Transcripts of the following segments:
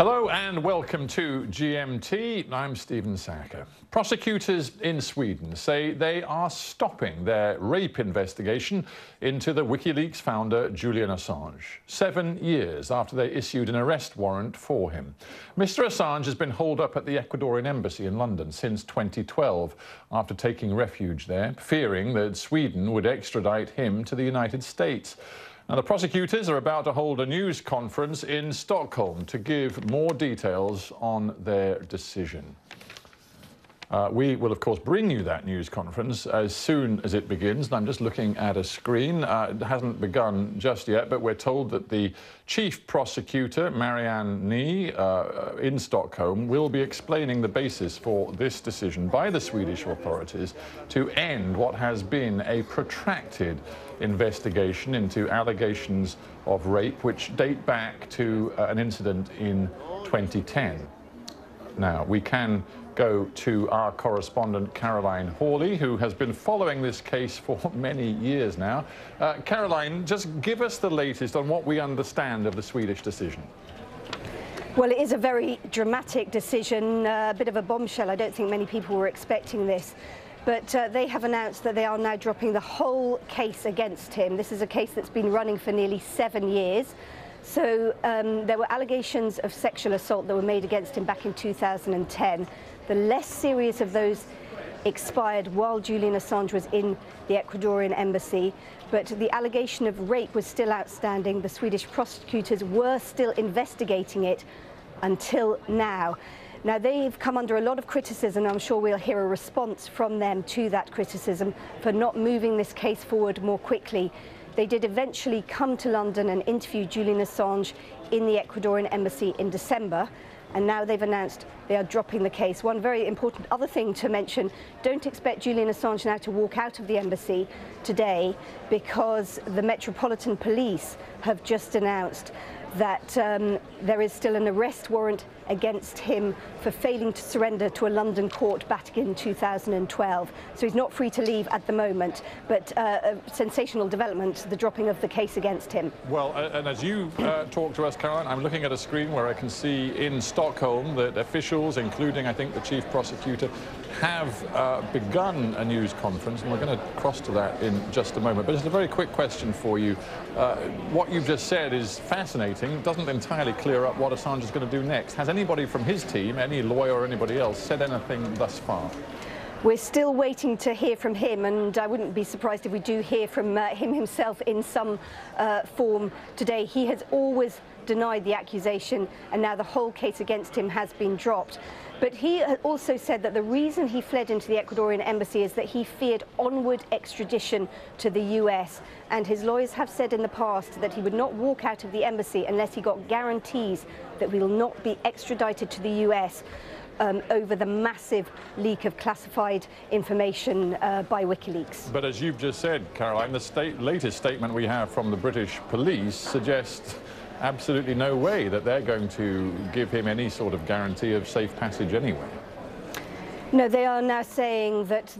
Hello and welcome to GMT. I'm Stephen Sacker. Prosecutors in Sweden say they are stopping their rape investigation into the WikiLeaks founder Jullian Assange, 7 years after they issued an arrest warrant for him. Mr. Assange has been holed up at the Ecuadorian embassy in London since 2012 after taking refuge there, fearing that Sweden would extradite him to the United States. Now, the prosecutors are about to hold a news conference in Stockholm to give more details on their decision. We will, of course, bring you that news conference as soon as it begins. And I'm just looking at a screen. It hasn't begun just yet, but we're told that the chief prosecutor, Marianne Nee, in Stockholm, will be explaining the basis for this decision by the Swedish authorities to end what has been a protracted investigation into allegations of rape, which date back to an incident in 2010. Now, we can go to our correspondent, Caroline Hawley, who has been following this case for many years now. Caroline, just give us the latest on what we understand of the Swedish decision. Well, it is a very dramatic decision, a bit of a bombshell. I don't think many people were expecting this. But they have announced that they are now dropping the whole case against him. This is a case that's been running for nearly 7 years. So there were allegations of sexual assault that were made against him back in 2010. The less serious of those expired while Jullian Assange was in the Ecuadorian embassy, but the allegation of rape was still outstanding. The Swedish prosecutors were still investigating it until now. Now, they've come under a lot of criticism, and I'm sure we'll hear a response from them to that criticism for not moving this case forward more quickly. They did eventually come to London and interview Jullian Assange in the Ecuadorian embassy in December, and now they've announced they are dropping the case. One very important other thing to mention, don't expect Jullian Assange now to walk out of the embassy today, because the Metropolitan Police have just announced that there is still an arrest warrant against him for failing to surrender to a London court back in 2012. So he's not free to leave at the moment, but a sensational development, the dropping of the case against him. Well, and as you talk to us, Caroline, I'm looking at a screen where I can see in Stockholm that officials, including, I think, the chief prosecutor, have begun a news conference, and we're going to cross to that in just a moment. But just a very quick question for you. What you've just said is fascinating. It doesn't entirely clear up what Assange is going to do next. Has anybody from his team, any lawyer or anybody else, said anything thus far? We're still waiting to hear from him, and I wouldn't be surprised if we do hear from him himself in some form today. He has always denied the accusation, and now the whole case against him has been dropped. But he also said that the reason he fled into the Ecuadorian embassy is that he feared onward extradition to the US. And his lawyers have said in the past that he would not walk out of the embassy unless he got guarantees that he will not be extradited to the US over the massive leak of classified information by WikiLeaks. But as you've just said, Caroline, the latest statement we have from the British police suggests absolutely no way that they're going to give him any sort of guarantee of safe passage anyway. No, they are now saying that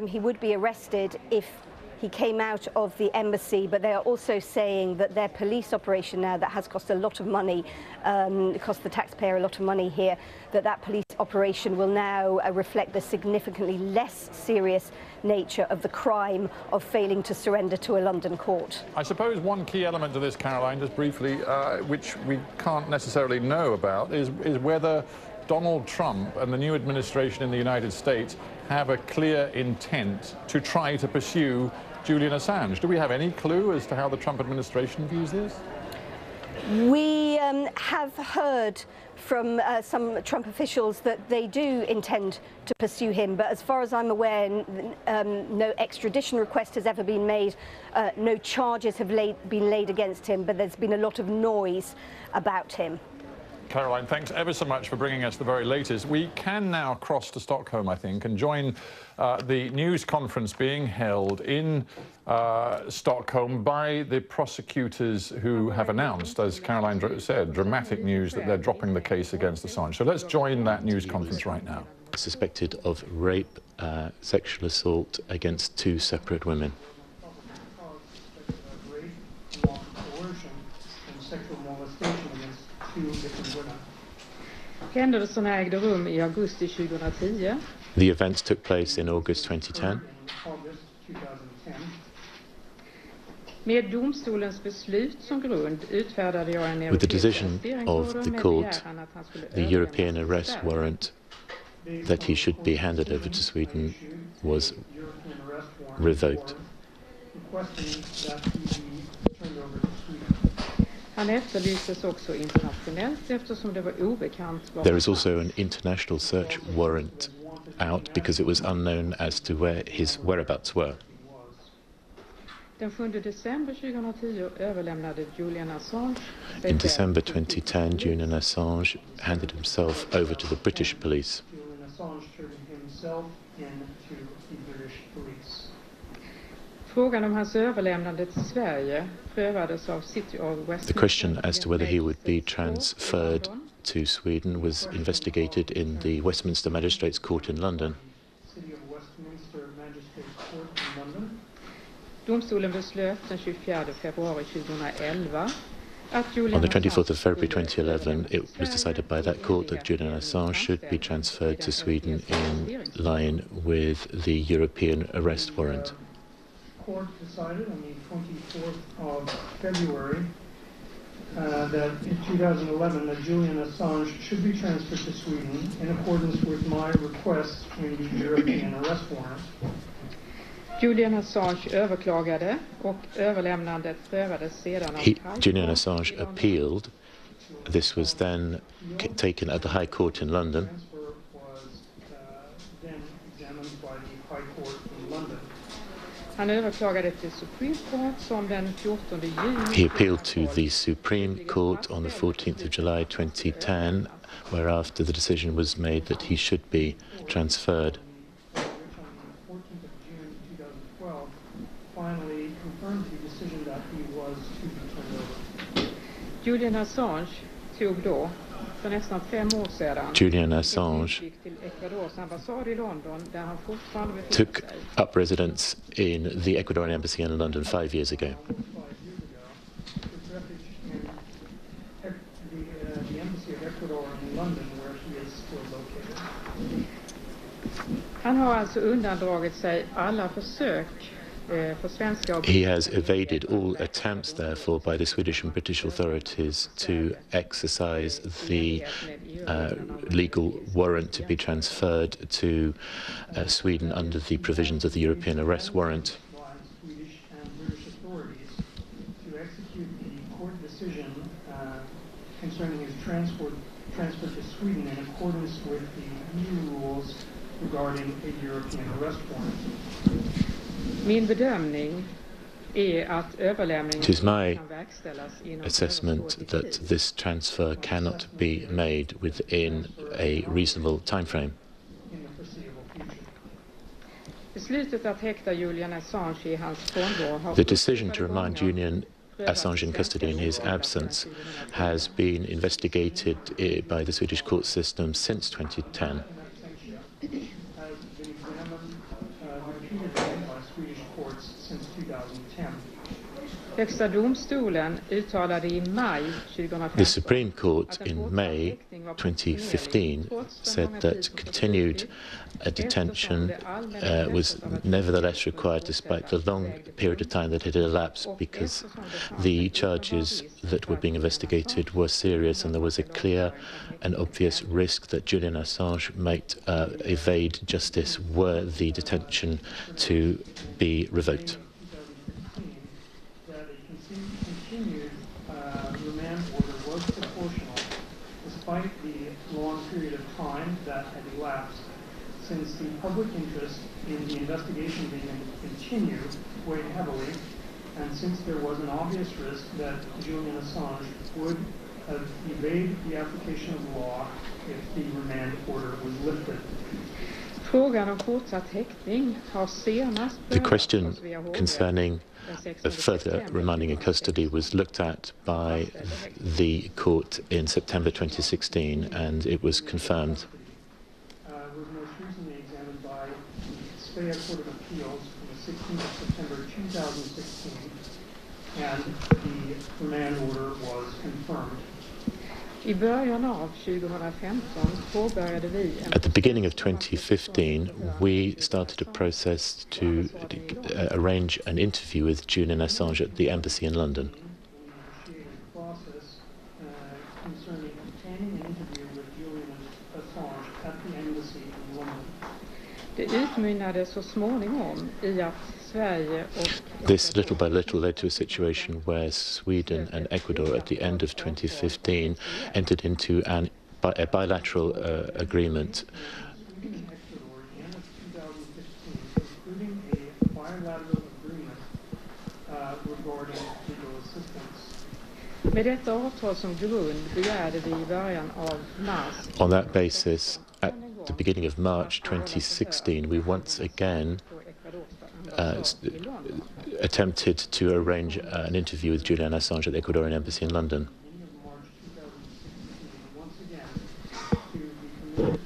he would be arrested if he came out of the embassy, but they are also saying that their police operation now, that has cost a lot of money, cost the taxpayer a lot of money here, that police operation will now reflect the significantly less serious nature of the crime of failing to surrender to a London court. I suppose one key element to this, Caroline, just briefly, which we can't necessarily know about, is whether Donald Trump and the new administration in the United States have a clear intent to try to pursue Jullian Assange. Do we have any clue as to how the Trump administration views this? We have heard from some Trump officials that they do intend to pursue him, but as far as I'm aware, no extradition request has ever been made, no charges have been laid against him, but there's been a lot of noise about him. Caroline, thanks ever so much for bringing us the very latest. We can now cross to Stockholm, I think, and join the news conference being held in Stockholm by the prosecutors who have announced, as Caroline said, dramatic news that they're dropping the case against Assange. So let's join that news conference right now. Suspected of rape, sexual assault against 2 separate women. Sexual molestation investigation against two different women. Händelserna ägde rum i augusti 2010. The events took place in August 2010. August 2010. Med domstolens beslut som grund utfärdade jag en With the decision of arresteringsorder the med court, begäran att han skulle the European överlämnas arrest till Sverige. warrant that he should be handed over to Sweden was revoked. Requesting that he be turned over to Sweden. Han efterlystes också internationellt eftersom det var obekant var There is also an international search warrant out because it was unknown as to where his whereabouts were. Den 7 december 2010 överlämnade Jullian Assange In December 2010, Julian Assange handed himself over to the British police. Julian Assange turned himself in to the British police. Frågan om hans överlämnande till Sverige prövades av City of Westminster. The question as to whether he would be transferred to Sweden was investigated in the Westminster Magistrates Court in London. City of Westminster Magistrates Court in London. Domstolen beslöt den 24 februari 2011 att Jullian On the 24th of Assange February skulle 2011, it was decided by that court that Julian Assange should be transferred to Sweden in line with the European arrest warrant. Court decided on the 24th of February that in 2011 that Julian Assange should be transferred to Sweden in accordance with my request in the European arrest warrant. Julian Assange överklagade och överlämnandet prövades sedan av Julian Assange appealed. This was then taken at the High Court in London. Transfer was then examined by the High Court in London. Han överklagade till Supreme Court som den 14 juni. He appealed to the Supreme Court on the 14th of July 2010, whereafter the decision was made that he should be transferred. Finally confirmed the decision that he was to be turned over. Julian Assange tog då för nästan 5 år sedan Julian Assange till Ecuadors ambassad i London där han fortfarande befinner took sig. up residence in the Ecuadorian embassy in London 5 years ago. 5 years ago, took refuge in the embassy of Ecuador in London, where he is still located. Han har alltså undandragit sig alla försök för svenska och He has evaded all attempts, therefore, by the Swedish and British authorities to exercise the legal warrant to be transferred to Sweden under the provisions of the European arrest warrant. By Swedish and British authorities to execute the court decision concerning his transfer to Sweden in accordance with the EU rules regarding a European arrest warrant. Min bedömning är att överlämningen It is my kan verkställas inom assessment that this transfer cannot be made within a reasonable time frame. In the foreseeable future. Beslutet att häkta Julian Assange i hans frånvaro har The decision to remand Julian Assange in custody in his absence has been investigated by the Swedish court system since 2010. Has been examined repeatedly by Swedish courts since 2010. Högsta domstolen uttalade i maj 2015 The Supreme Court in May 2015 said that continued detention was nevertheless required despite the long period of time that had elapsed, because the charges that were being investigated were serious and there was a clear and obvious risk that Julian Assange might evade justice were the detention to be revoked. Remand order was proportional despite the long period of time that had elapsed, since the public interest in the investigation being continued weighed heavily, and since there was an obvious risk that Julian Assange would evade the application of law if the remand order was lifted. Frågan om fortsatt häktning har senast The question concerning further remanding in custody was looked at by the court in September 2016, and it was confirmed. Was most recently examined by the Svea Court of Appeals on the 16th of September 2016, and the remand order was confirmed. I början av 2015 påbörjade vi At the beginning of 2015, we started a process to arrange an interview with Jullian Assange at the embassy in London. We initiated a process concerning obtaining an interview with Jullian Assange at the embassy in London. Det utmynnade så småningom i att Sverige och This, little by little, led to a situation where Sweden and Ecuador, at the end of 2015, entered into a bilateral agreement. Sweden and Ecuador at the end of 2015, including a bilateral agreement regarding legal assistance. med detta avtal som grund begärde vi i början av mars. On that basis, at the beginning of March 2016, we once again attempted to arrange an interview with Jullian Assange at the Ecuadorian embassy in London. March 2016, once again, to be permitted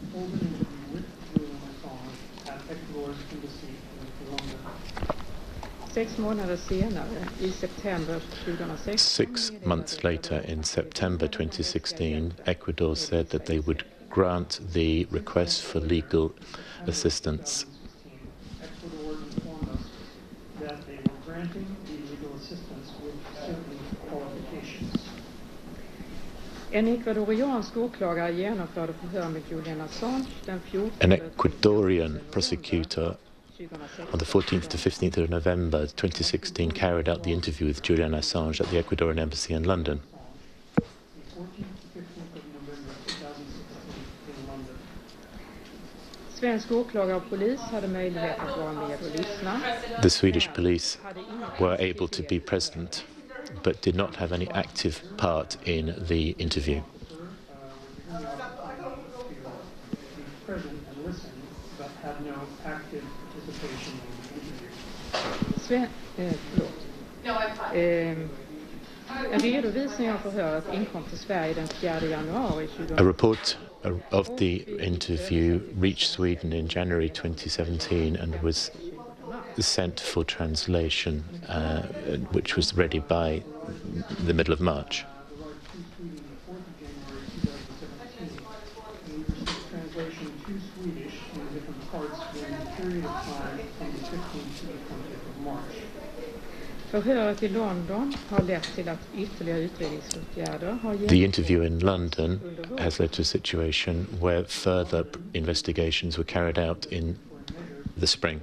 to hold an interview with Jullian Assange at Ecuador's embassy in London. 6 månader senare, i september 2016, 6 months later, in September 2016, Ecuador said that they would grant the request for legal assistance. Ecuador informed us that they were granting the legal assistance with certain qualifications. En ecuadoriansk åklagare genomförde förhör med Jullian Assange den 14 An Ecuadorian prosecutor 2016. on the 14th to 15th of November 2016 carried out the interview with Jullian Assange at the Ecuadorian embassy in London. The 14th to 15th of November 2016 in London. Svensk åklagare och polis hade möjlighet att vara med och lyssna. The Swedish police were able to be present but did not have any active part in the interview. Were given the opportunity to be present and listen, but had no active participation in the interview. En redovisning av förhöret inkom till Sverige den 4 januari A 2016. report of the interview reached Sweden in January 2017 and was sent for translation, which was ready by the middle of March. Translation to Swedish in different parts during the period of time from the 15th to the 20th of March. Förhöret i London har lett till att ytterligare utredningsåtgärder har The interview in London has led to a situation where further investigations were carried out in the spring.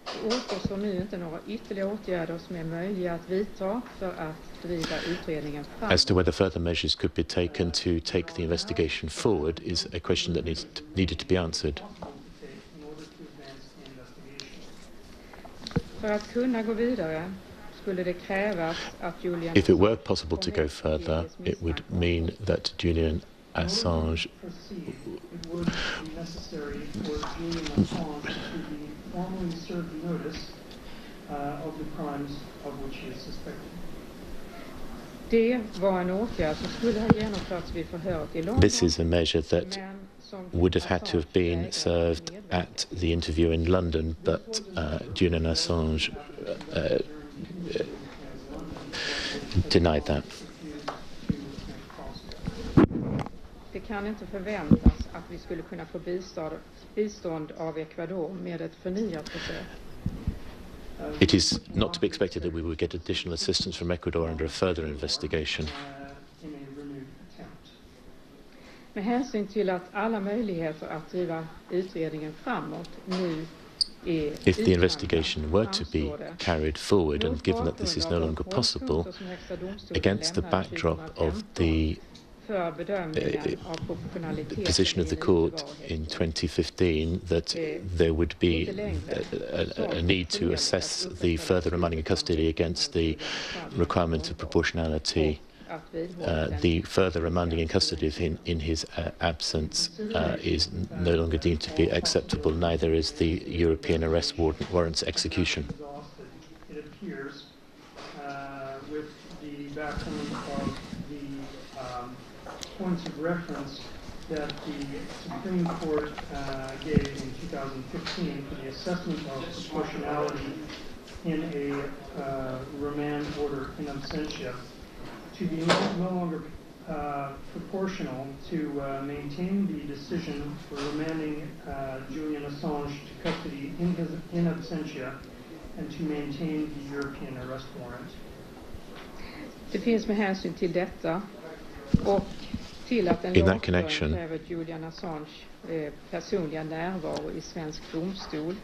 Det återstår nu inte några ytterligare åtgärder som är möjliga att vidta för att driva utredningen framåt. As to whether further measures could be taken to take the investigation forward is a question that needed to be answered. För att kunna gå vidare skulle det krävas att Jullian If it were possible to go further, it would mean that Jullian Assange It would be necessary for Jullian Assange to be formally served notice of the crimes of which he is suspected. Det var en åtgärd som skulle ha genomförts vid förhöret i London. This is a measure that men som would have had to have been served at the interview in London, but Jullian Assange denied that. Det kan inte förväntas att vi skulle kunna få bistånd av Ecuador med ett förnyat försök. It is not to be expected that we would get additional assistance from Ecuador under a further investigation. In a renewed attempt. Med hänsyn till att alla möjligheter att driva utredningen framåt nu är If the investigation were to be carried forward, and given that this is no longer possible, against the backdrop of the för bedömningen av proportionalitet position of the court in 2015 that there would be a need to assess the further remaining in custody against the requirement of proportionality. The further remaining in custody of him in his absence is no longer deemed to be acceptable, neither is the European arrest warrant's execution. It appears with the background of the points of reference that the Supreme Court gave in 2015 for the assessment of proportionality in a remand order in absentia to be no longer proportional to maintain the decision for remanding Jullian Assange to custody in absentia and to maintain the European arrest warrant. Det finns med hänsyn till detta och till att en lagföring kräver Jullian Assange personliga närvaro i svensk domstol.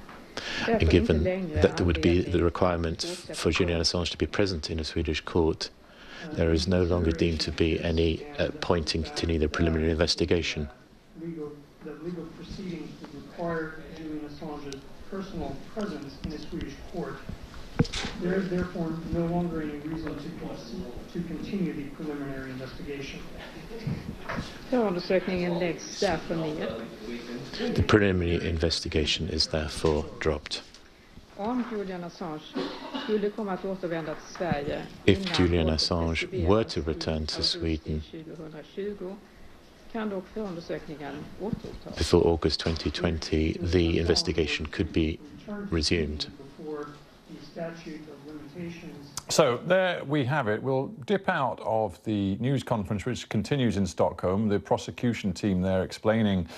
And given that there would be the requirement for Jullian Assange to be present in a Swedish court, there is no longer deemed to be any point in continuing the preliminary investigation. The legal proceedings would require Jullian Assange's personal presence in a Swedish court. There is therefore no longer any reason to continue the preliminary investigation. Förundersökningen läggs därför ner. The preliminary investigation is therefore dropped. Om Jullian Assange skulle komma att återvända till Sverige If Jullian Assange were to return to Sweden 2020, kan dock förundersökningen återupptas. before August 2020, the investigation could be resumed. So there we have it. We'll dip out of the news conference which continues in Stockholm. The prosecution team there explaining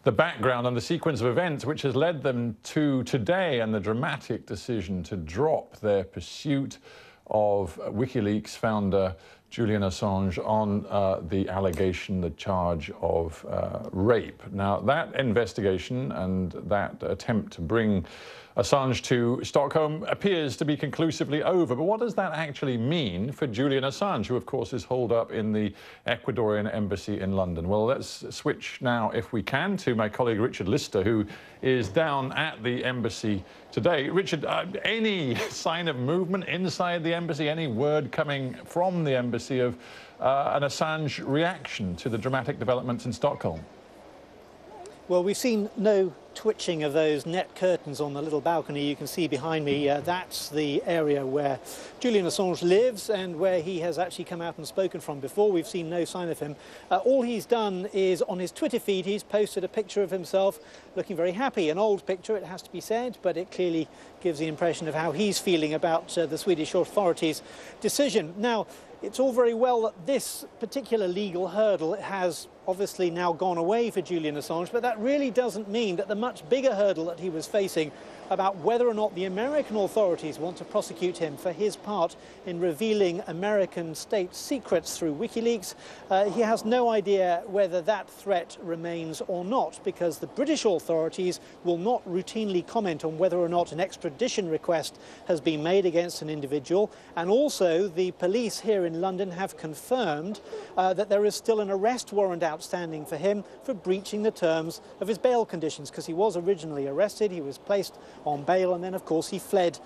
the background and the sequence of events which has led them to today and the dramatic decision to drop their pursuit of WikiLeaks founder Jullian Assange on the allegation, the charge of rape. Now, that investigation and that attempt to bring Assange to Stockholm appears to be conclusively over. But what does that actually mean for Jullian Assange, who, of course, is holed up in the Ecuadorian embassy in London? Well, let's switch now, if we can, to my colleague Richard Lister, who is down at the embassy today. Richard, any sign of movement inside the embassy, any word coming from the embassy of an Assange reaction to the dramatic developments in Stockholm? Well, we've seen no twitching of those net curtains on the little balcony you can see behind me. That's the area where Jullian Assange lives and where he has actually come out and spoken from before. We've seen no sign of him. All he's done is on his Twitter feed, he's posted a picture of himself looking very happy. An old picture, it has to be said, but it clearly gives the impression of how he's feeling about the Swedish authorities' decision. Now, it's all very well that this particular legal hurdle has obviously now gone away for Jullian Assange, but that really doesn't mean that the much bigger hurdle that he was facing about whether or not the American authorities want to prosecute him for his part in revealing American state secrets through WikiLeaks, he has no idea whether that threat remains or not, because the British authorities will not routinely comment on whether or not an extradition request has been made against an individual. And also the police here in London have confirmed that there is still an arrest warrant outstanding for him for breaching the terms of his bail conditions, because he was originally arrested, he was placed on bail, and then of course he fled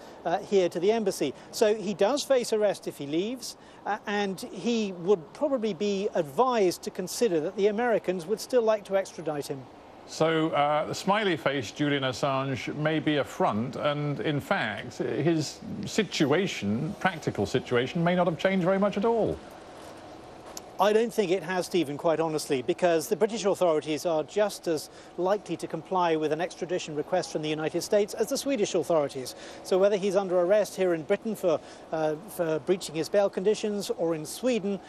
here to the embassy. So he does face arrest if he leaves, and he would probably be advised to consider that the Americans would still like to extradite him. So the smiley face Jullian Assange may be a front, and in fact his situation, practical situation, may not have changed very much at all. I don't think it has, Stephen, quite honestly, because the British authorities are just as likely to comply with an extradition request from the United States as the Swedish authorities. So whether he's under arrest here in Britain for breaching his bail conditions, or in Sweden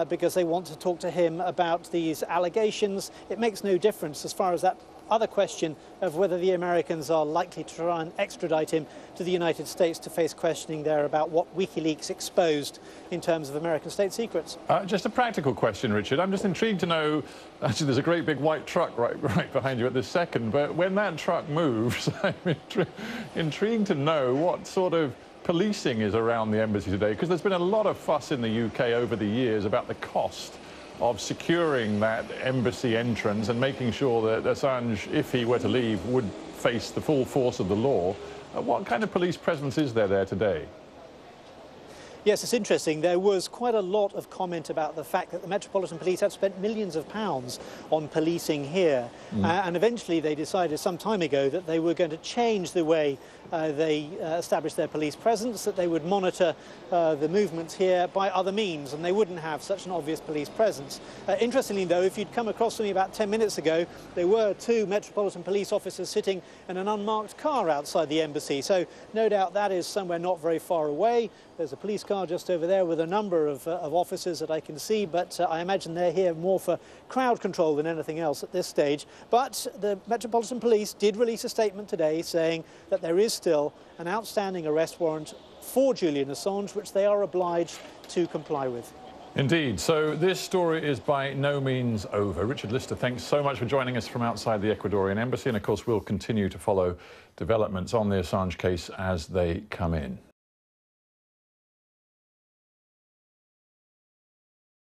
because they want to talk to him about these allegations, it makes no difference as far as that other question of whether the Americans are likely to try and extradite him to the United States to face questioning there about what WikiLeaks exposed in terms of American state secrets. Just a practical question, Richard. I'm just intrigued to know, actually there's a great big white truck right behind you at this second, but when that truck moves, I'm intrigued to know what sort of policing is around the embassy today, because there's been a lot of fuss in the UK over the years about the cost of securing that embassy entrance and making sure that Assange, if he were to leave, would face the full force of the law. What kind of police presence is there today? Yes, it's interesting. There was quite a lot of comment about the fact that the Metropolitan Police had spent millions of pounds on policing here. And eventually they decided some time ago that they were going to change the way they established their police presence, that they would monitor the movements here by other means, and they wouldn't have such an obvious police presence. Interestingly, though, if you'd come across to me about 10 minutes ago, there were 2 Metropolitan Police officers sitting in an unmarked car outside the embassy. So no doubt that is somewhere not very far away. There's a police car just over there with a number of officers that I can see, but I imagine they're here more for crowd control than anything else at this stage. But the Metropolitan Police did release a statement today saying that there is still an outstanding arrest warrant for Jullian Assange, which they are obliged to comply with. Indeed. So this story is by no means over. Richard Lister, thanks so much for joining us from outside the Ecuadorian embassy. And of course, we'll continue to follow developments on the Assange case as they come in.